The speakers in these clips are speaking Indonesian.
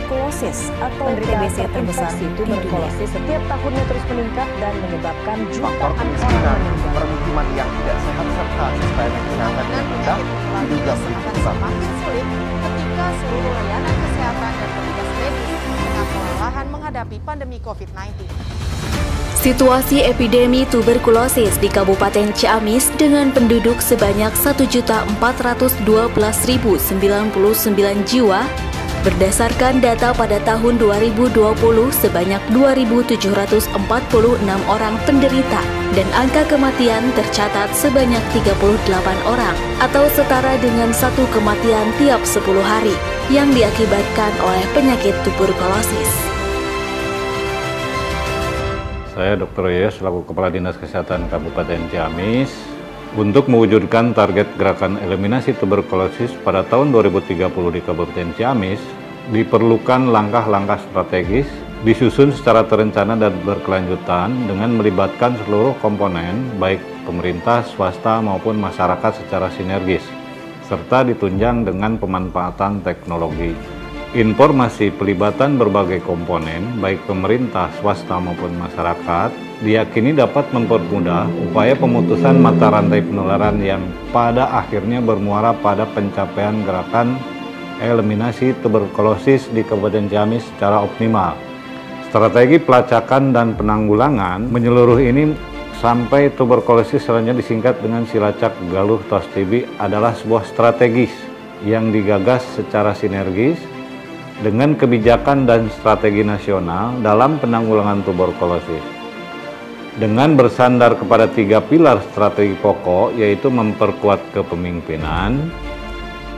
tuberkulosis atau TBC terbesar di tuberkulosis setiap tahunnya terus meningkat dan menyebabkan jutaan orang meninggal. Permukiman yang tidak sehat serta sistem kesehatan yang rendah diduga akan semakin sulit ketika seluruh layanan kesehatan dan petugas medis tengah kewalahan menghadapi pandemi COVID-19. Situasi epidemi tuberkulosis di Kabupaten Ciamis dengan penduduk sebanyak 1.412.099 jiwa berdasarkan data pada tahun 2020 sebanyak 2.746 orang penderita dan angka kematian tercatat sebanyak 38 orang atau setara dengan 1 kematian tiap 10 hari yang diakibatkan oleh penyakit tuberkulosis. Saya Dr. Yoyo selaku Kepala Dinas Kesehatan Kabupaten Ciamis. Untuk mewujudkan target gerakan eliminasi tuberkulosis pada tahun 2030 di Kabupaten Ciamis, diperlukan langkah-langkah strategis, disusun secara terencana dan berkelanjutan dengan melibatkan seluruh komponen, baik pemerintah, swasta maupun masyarakat secara sinergis, serta ditunjang dengan pemanfaatan teknologi. Informasi pelibatan berbagai komponen, baik pemerintah, swasta maupun masyarakat, diyakini dapat mempermudah upaya pemutusan mata rantai penularan yang pada akhirnya bermuara pada pencapaian gerakan eliminasi tuberkulosis di Kabupaten Ciamis secara optimal. Strategi pelacakan dan penanggulangan menyeluruh ini sampai tuberkulosis selanjutnya disingkat dengan Silacak Galuh Tos TB adalah sebuah strategis yang digagas secara sinergis dengan kebijakan dan strategi nasional dalam penanggulangan tuberkulosis. Dengan bersandar kepada 3 pilar strategi pokok, yaitu memperkuat kepemimpinan,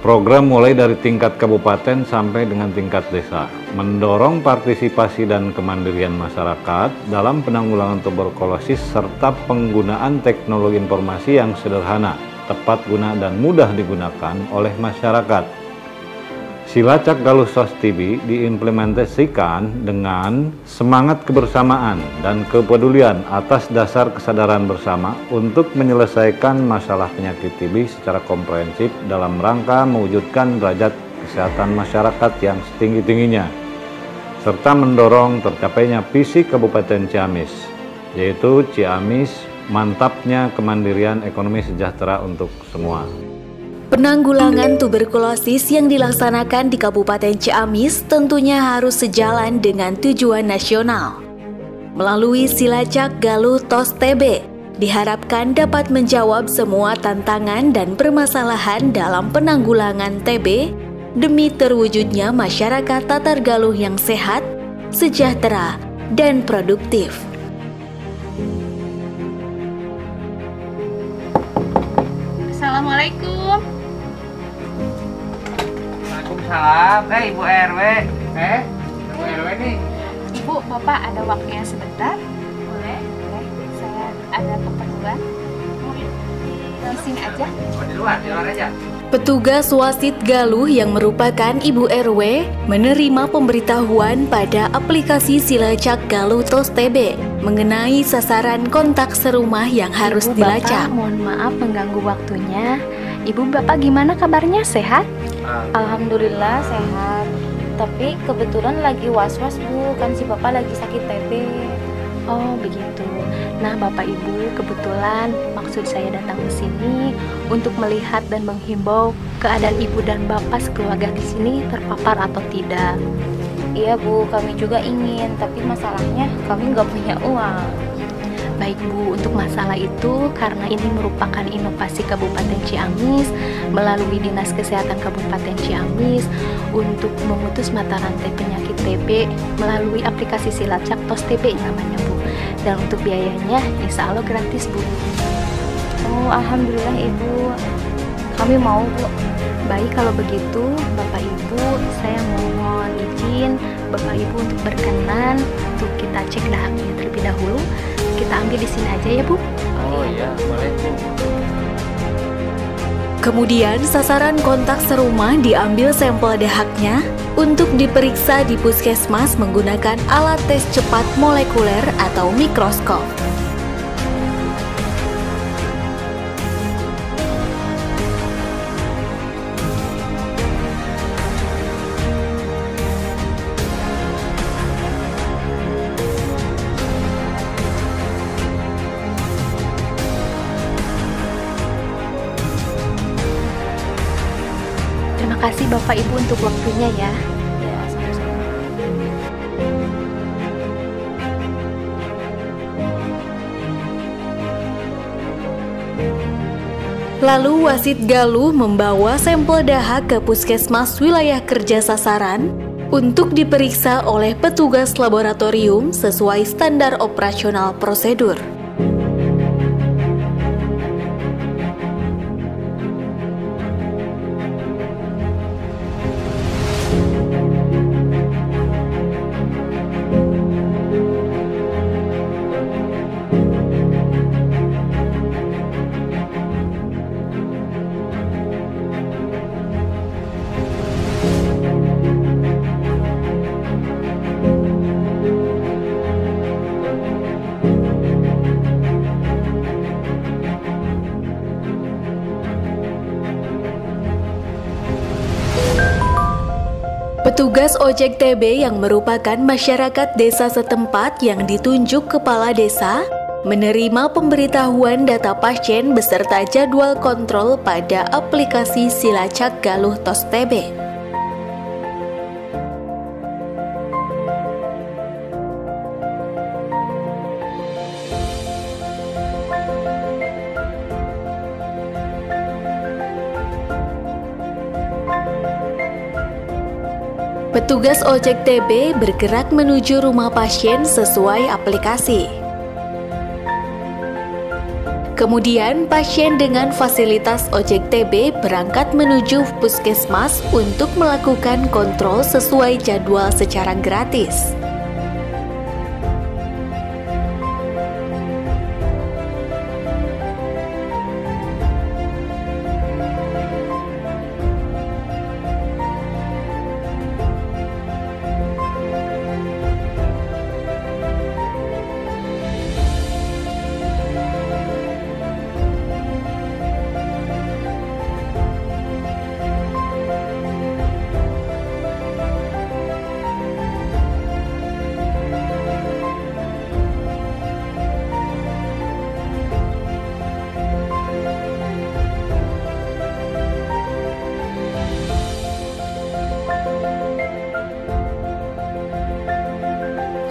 program mulai dari tingkat kabupaten sampai dengan tingkat desa, mendorong partisipasi dan kemandirian masyarakat dalam penanggulangan tuberkulosis, serta penggunaan teknologi informasi yang sederhana, tepat guna dan mudah digunakan oleh masyarakat. Silacak Galuh Tos TB diimplementasikan dengan semangat kebersamaan dan kepedulian atas dasar kesadaran bersama untuk menyelesaikan masalah penyakit TB secara komprehensif dalam rangka mewujudkan derajat kesehatan masyarakat yang setinggi-tingginya, serta mendorong tercapainya visi Kabupaten Ciamis, yaitu Ciamis mantapnya kemandirian ekonomi sejahtera untuk semua. Penanggulangan tuberkulosis yang dilaksanakan di Kabupaten Ciamis tentunya harus sejalan dengan tujuan nasional. Melalui Silacak Galuh Tos TB, diharapkan dapat menjawab semua tantangan dan permasalahan dalam penanggulangan TB demi terwujudnya masyarakat Tatar Galuh yang sehat, sejahtera, dan produktif. Assalamualaikum. Waalaikumsalam. Ibu RW. Ibu RW nih. Ibu, Bapak ada waktunya sebentar? Boleh? Saya ada keperluan. Di sini aja. Di luar aja. Petugas Wasit Galuh yang merupakan Ibu RW menerima pemberitahuan pada aplikasi Silacak Galuh Tos TB mengenai sasaran kontak serumah yang harus dilacak. Bapak, mohon maaf mengganggu waktunya. Ibu Bapak gimana kabarnya? Sehat? Alhamdulillah sehat. Tapi kebetulan lagi was-was Bu, kan si Bapak lagi sakit TB. Oh begitu. Nah Bapak Ibu, kebetulan maksud saya datang ke sini untuk melihat dan menghimbau keadaan Ibu dan Bapak sekeluarga di sini terpapar atau tidak. Iya Bu, kami juga ingin, tapi masalahnya kami nggak punya uang. Baik Bu, untuk masalah itu karena ini merupakan inovasi Kabupaten Ciamis melalui Dinas Kesehatan Kabupaten Ciamis untuk memutus mata rantai penyakit TB melalui aplikasi Silacak Tos TB namanya Bu. Dan untuk biayanya insya Allah gratis Bu. Oh Alhamdulillah Ibu, kami mau Bu. Baik kalau begitu Bapak Ibu, saya mohon izin Bapak Ibu untuk berkenan untuk kita cek dahaknya terlebih dahulu. Kita ambil di sini aja ya Bu. Oh iya, boleh Bu. Kemudian sasaran kontak serumah diambil sampel dahaknya untuk diperiksa di puskesmas menggunakan alat tes cepat molekuler atau mikroskop. kasih Bapak Ibu untuk waktunya ya. Ya, sama-sama. Lalu wasit Galuh membawa sampel dahak ke puskesmas wilayah kerja sasaran untuk diperiksa oleh petugas laboratorium sesuai standar operasional prosedur. Petugas ojek TB yang merupakan masyarakat desa setempat yang ditunjuk kepala desa menerima pemberitahuan data pasien beserta jadwal kontrol pada aplikasi Silacak Galuh Tos TB. Petugas ojek TB bergerak menuju rumah pasien sesuai aplikasi. Kemudian pasien dengan fasilitas ojek TB berangkat menuju puskesmas untuk melakukan kontrol sesuai jadwal secara gratis.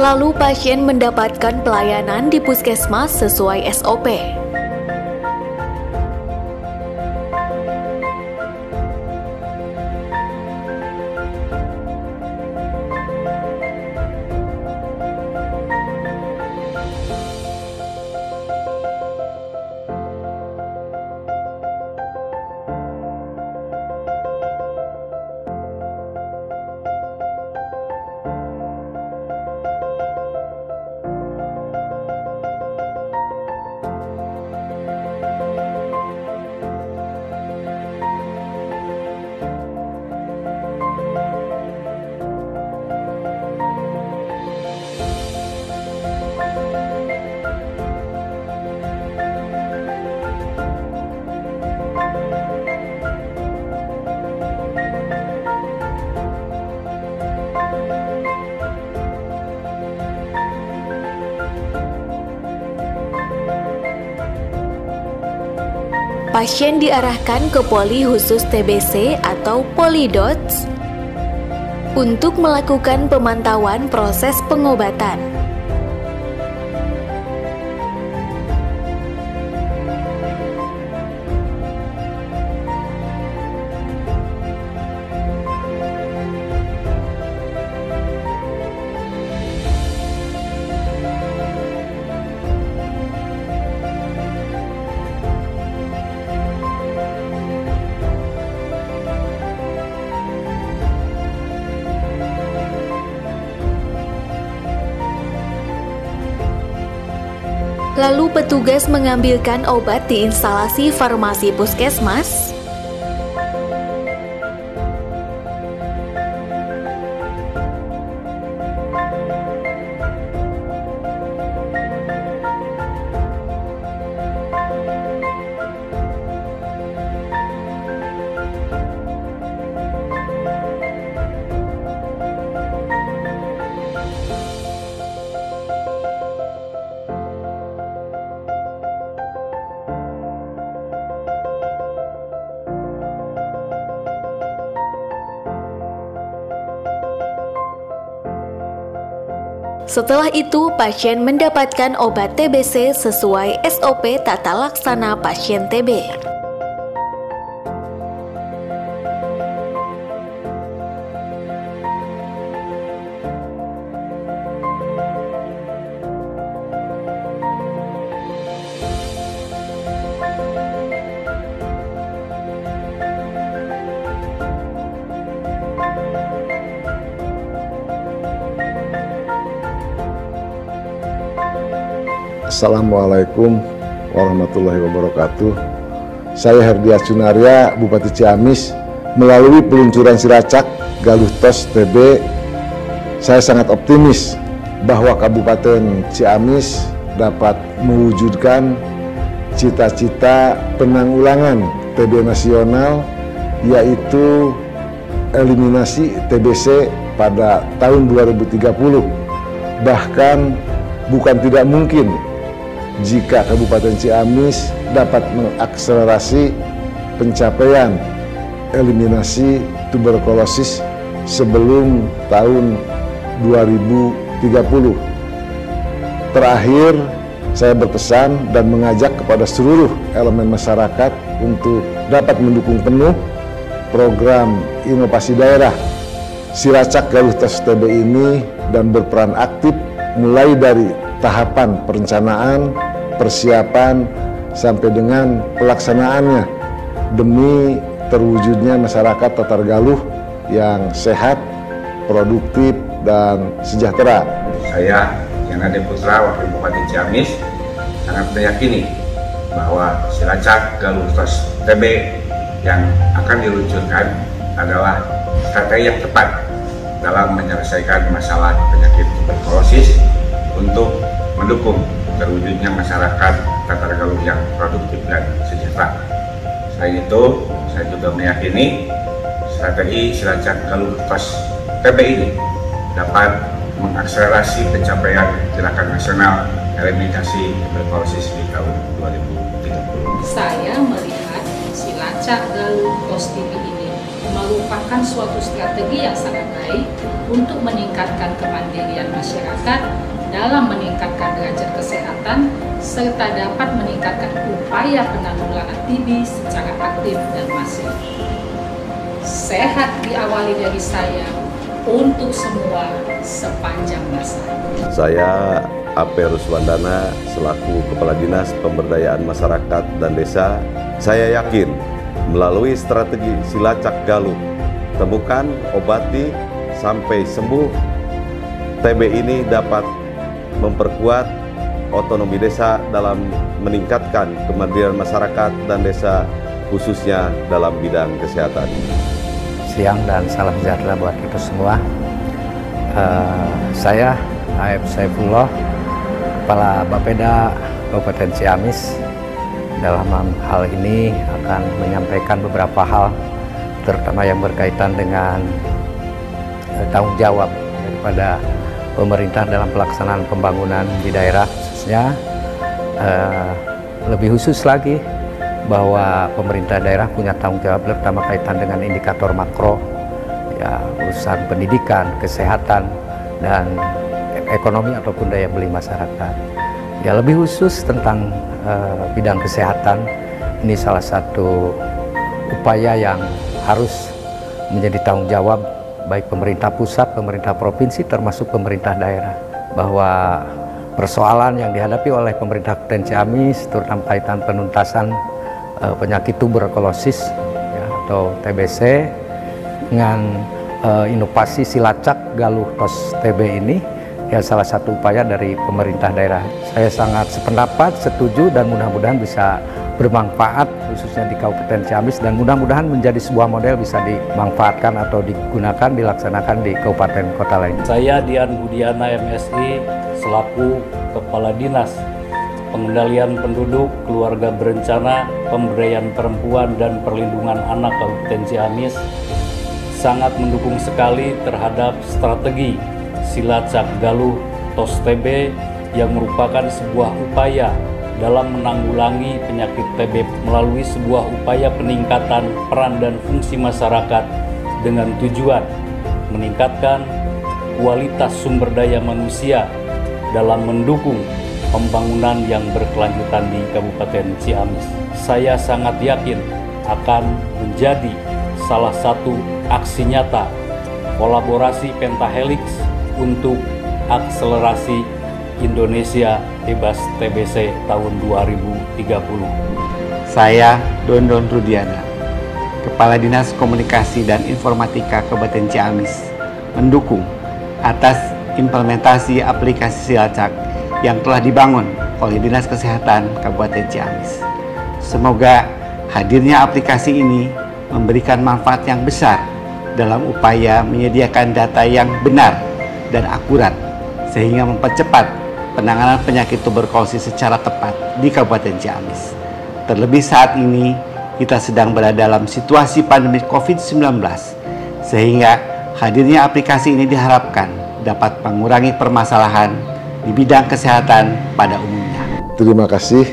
Lalu pasien mendapatkan pelayanan di puskesmas sesuai SOP. Pasien diarahkan ke poli khusus TBC atau Polidots untuk melakukan pemantauan proses pengobatan. Lalu petugas mengambilkan obat di instalasi farmasi puskesmas. Setelah itu, pasien mendapatkan obat TBC sesuai SOP tata laksana pasien TB. Assalamualaikum warahmatullahi wabarakatuh. Saya Herdiat Sunaria, Bupati Ciamis. Melalui peluncuran Silacak Galuh TOS TB, saya sangat optimis bahwa Kabupaten Ciamis dapat mewujudkan cita-cita penanggulangan TB nasional, yaitu eliminasi TBC pada tahun 2030. Bahkan bukan tidak mungkin jika Kabupaten Ciamis dapat mengakselerasi pencapaian eliminasi tuberkulosis sebelum tahun 2030. Terakhir, saya berpesan dan mengajak kepada seluruh elemen masyarakat untuk dapat mendukung penuh program inovasi daerah Silacak Galuh TOS TB ini dan berperan aktif mulai dari tahapan perencanaan, persiapan, sampai dengan pelaksanaannya demi terwujudnya masyarakat Tatar Galuh yang sehat, produktif, dan sejahtera. Saya, Yana De Putra, Wakil Bupati Ciamis, sangat meyakini bahwa Silacak Galuh TOS TB yang akan diluncurkan adalah strategi yang tepat dalam menyelesaikan masalah penyakit tuberkulosis untuk mendukung terwujudnya masyarakat Tatar Galuh yang produktif dan sejahtera. Selain itu, saya juga meyakini strategi Silacak Galuh TOS TB ini dapat mengakselerasi pencapaian gerakan nasional eliminasi tuberkulosis di tahun 2030. Saya melihat Silacak Galuh TOS TB ini merupakan suatu strategi yang sangat baik untuk meningkatkan kemandirian masyarakat dalam meningkatkan derajat kesehatan serta dapat meningkatkan upaya penanggulangan TB secara aktif dan masif. Sehat diawali dari saya untuk semua sepanjang masa. Saya AP Ruswandana selaku Kepala Dinas Pemberdayaan Masyarakat dan Desa, saya yakin melalui strategi Silacak Galuh, temukan, obati, sampai sembuh, TB ini dapat memperkuat otonomi desa dalam meningkatkan kemandirian masyarakat dan desa khususnya dalam bidang kesehatan. Siang dan salam sejahtera buat kita semua. Saya AF Saifullah, Kepala Bapeda Kabupaten Ciamis, dalam hal ini akan menyampaikan beberapa hal terutama yang berkaitan dengan tanggung jawab daripada pemerintah dalam pelaksanaan pembangunan di daerah, khususnya lebih khusus lagi bahwa pemerintah daerah punya tanggung jawab terutama kaitan dengan indikator makro, ya, urusan pendidikan, kesehatan, dan ekonomi ataupun daya beli masyarakat. Ya, lebih khusus tentang bidang kesehatan, ini salah satu upaya yang harus menjadi tanggung jawab baik pemerintah pusat, pemerintah provinsi, termasuk pemerintah daerah, bahwa persoalan yang dihadapi oleh pemerintah Kabupaten Ciamis terutama kaitan penuntasan penyakit tuberkulosis, ya, atau TBC dengan inovasi Silacak Galuh TOS TB ini, ya, salah satu upaya dari pemerintah daerah. Saya sangat sependapat, setuju, dan mudah-mudahan bisa bermanfaat khususnya di Kabupaten Ciamis, dan mudah-mudahan menjadi sebuah model bisa dimanfaatkan atau digunakan, dilaksanakan di kabupaten kota lain. Saya Dian Budiana MSI selaku Kepala Dinas Pengendalian Penduduk, Keluarga Berencana, Pemberdayaan Perempuan dan Perlindungan Anak Kabupaten Ciamis sangat mendukung sekali terhadap strategi Silacak Galuh TOS TB yang merupakan sebuah upaya dalam menanggulangi penyakit TB melalui sebuah upaya peningkatan peran dan fungsi masyarakat dengan tujuan meningkatkan kualitas sumber daya manusia dalam mendukung pembangunan yang berkelanjutan di Kabupaten Ciamis. Saya sangat yakin akan menjadi salah satu aksi nyata kolaborasi Pentahelix untuk akselerasi Indonesia bebas TBC tahun 2030. Saya Dondon Rudiana, Kepala Dinas Komunikasi dan Informatika Kabupaten Ciamis, mendukung atas implementasi aplikasi Silacak yang telah dibangun oleh Dinas Kesehatan Kabupaten Ciamis. Semoga hadirnya aplikasi ini memberikan manfaat yang besar dalam upaya menyediakan data yang benar dan akurat sehingga mempercepat penanganan penyakit tuberkulosis secara tepat di Kabupaten Ciamis. Terlebih saat ini kita sedang berada dalam situasi pandemi COVID-19 sehingga hadirnya aplikasi ini diharapkan dapat mengurangi permasalahan di bidang kesehatan pada umumnya. Terima kasih.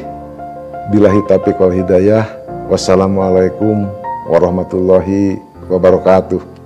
Billahi taufiq wal hidayah. Wassalamualaikum warahmatullahi wabarakatuh.